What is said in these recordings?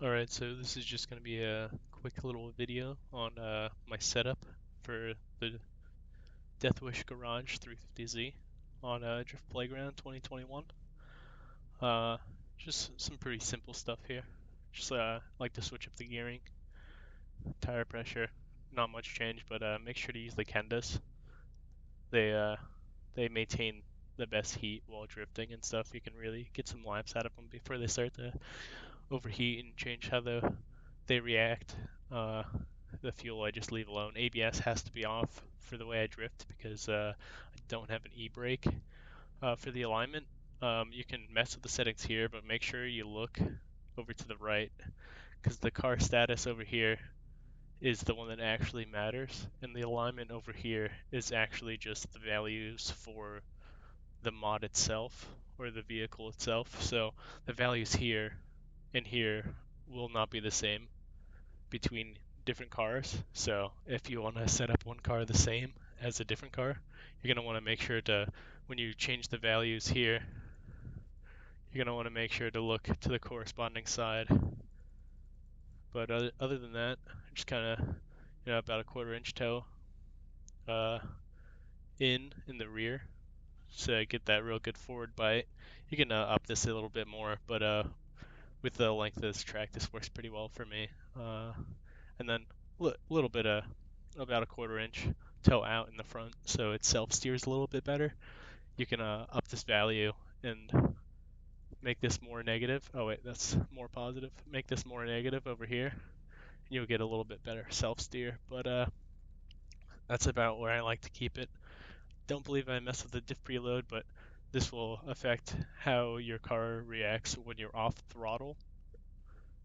Alright, so this is just going to be a quick little video on my setup for the Death Wish Garage 350Z on Drift Playground 2021. Uh, just some pretty simple stuff here. Just like to switch up the gearing, tire pressure, not much change, but make sure to use the Kendas. They uh, they maintain the best heat while drifting and stuff. You can really get some laps out of them before they start to overheat and change how they react. Uh, the fuel I just leave alone. ABS has to be off for the way I drift because I don't have an e-brake. For the alignment, you can mess with the settings here, but make sure you look over to the right because the car status over here is the one that actually matters, and the alignment over here is actually just the values for the mod itself or the vehicle itself. So the values here and here will not be the same between different cars. So if you want to set up one car the same as a different car, you're going to want to make sure to, when you change the values here, you're going to want to make sure to look to the corresponding side. But other than that, just kind of, about a 1/4 inch toe uh, in the rear, so I get that real good forward bite. You can up this a little bit more, but with the length of this track, this works pretty well for me. And then a little bit of about a 1/4 inch toe out in the front, so it self steers a little bit better. You can up this value and make this more negative. Oh wait, that's more positive. Make this more negative over here, and you'll get a little bit better self steer. But that's about where I like to keep it. Don't believe I mess with the diff preload, but this will affect how your car reacts when you're off throttle.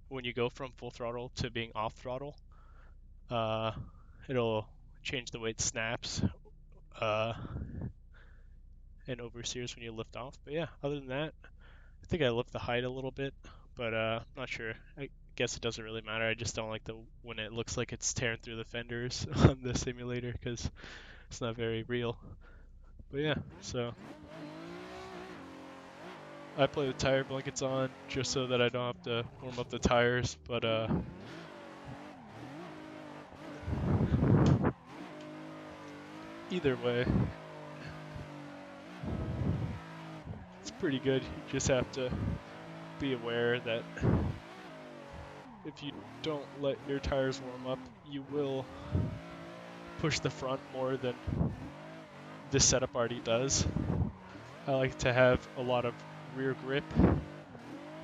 When you go from full throttle to being off throttle, uh, it'll change the way it snaps uh, and oversteers when you lift off. But yeah, other than that, I think I lift the height a little bit, but I'm not sure. I guess it doesn't really matter. I just don't like the when it looks like it's tearing through the fenders on the simulator because it's not very real. But yeah, so I play with tire blankets on just so that I don't have to warm up the tires. But either way, it's pretty good. You just have to be aware that if you don't let your tires warm up, you will push the front more than this setup already does. I like to have a lot of rear grip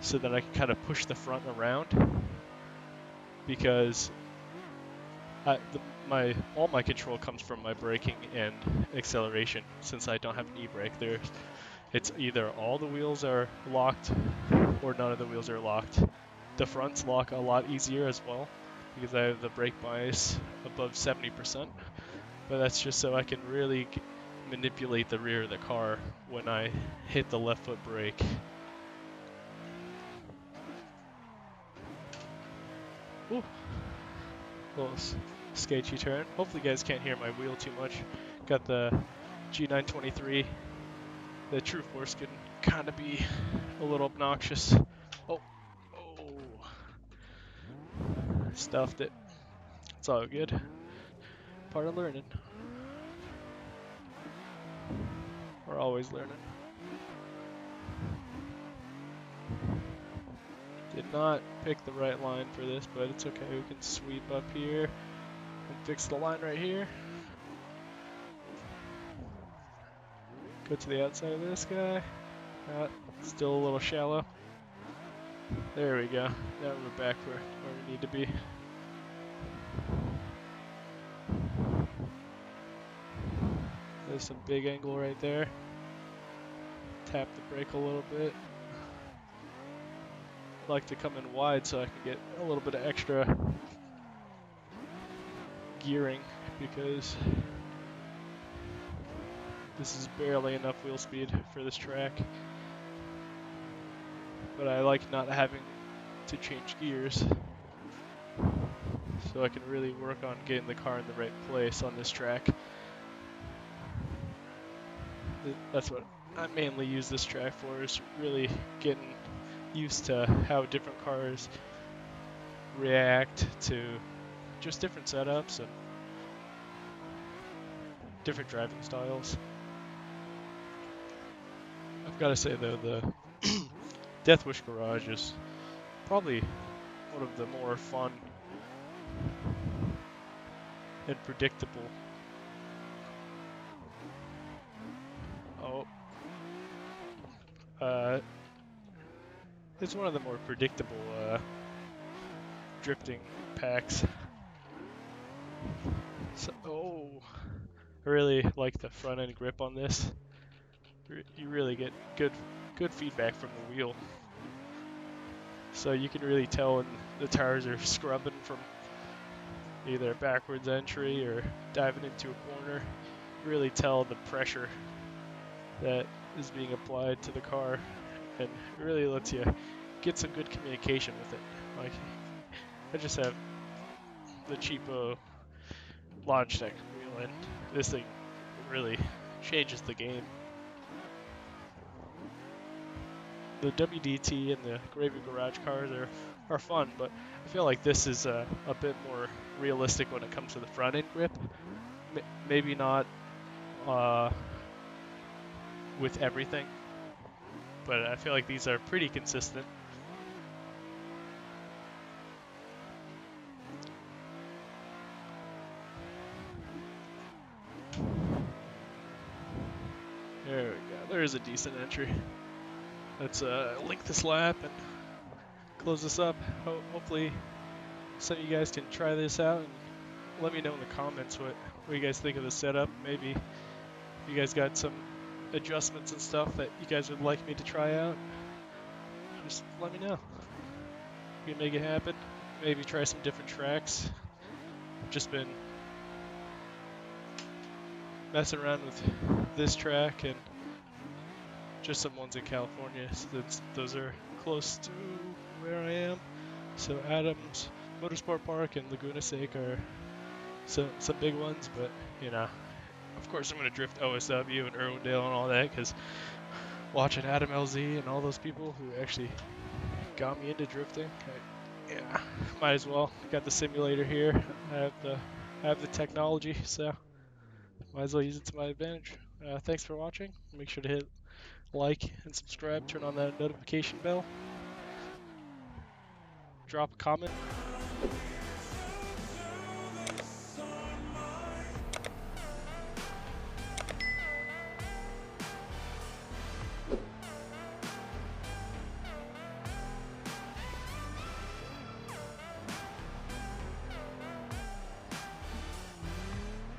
so that I can kind of push the front around because all my control comes from my braking and acceleration. Since I don't have an e-brake, it's either all the wheels are locked or none of the wheels are locked. The fronts lock a lot easier as well because I have the brake bias above 70%, but that's just so I can really manipulate the rear of the car when I hit the left foot brake. Ooh, little sketchy turn. Hopefully you guys can't hear my wheel too much. Got the G923. The True Force can kind of be a little obnoxious. Oh, stuffed it. It's all good. Part of learning. We're always learning. Did not pick the right line for this, but it's okay. We can sweep up here and fix the line right here. Go to the outside of this guy. Still a little shallow. There we go. Now we're back where we need to be. There's some big angle right there. Tap the brake a little bit. Like to come in wide so I can get a little bit of extra gearing because this is barely enough wheel speed for this track. But I like not having to change gears so I can really work on getting the car in the right place on this track. That's what I mainly use this track for, is really getting used to how different cars react to just different setups and different driving styles. I've got to say though, the Deathwish Garage is probably one of the more fun and predictable. It's one of the more predictable drifting packs. So, I really like the front end grip on this. You really get good feedback from the wheel. So you can really tell when the tires are scrubbing from either a backwards entry or diving into a corner. You really tell the pressure that is being applied to the car, and it really lets you get some good communication with it. Like, I just have the cheapo Logitech wheel, and this thing really changes the game. The WDT and the Gravy Garage cars are fun, but I feel like this is a bit more realistic when it comes to the front end grip. Maybe not with everything, but I feel like these are pretty consistent. There we go. There is a decent entry. Let's link this lap and close this up. Hopefully some of you guys can try this out and let me know in the comments what you guys think of the setup. Maybe if you guys got some adjustments and stuff that you guys would like me to try out, just let me know. We can make it happen. Maybe try some different tracks. I've just been messing around with this track and just some ones in California, since those are close to where I am. So Adams Motorsport Park and Laguna Seca are some big ones, but you know, of course I'm going to drift OSW and Irwindale and all that, because watching Adam LZ and all those people who actually got me into drifting, yeah, might as well. Got the simulator here. I have the technology, so might as well use it to my advantage. Thanks for watching. Make sure to hit like and subscribe. Turn on that notification bell. Drop a comment.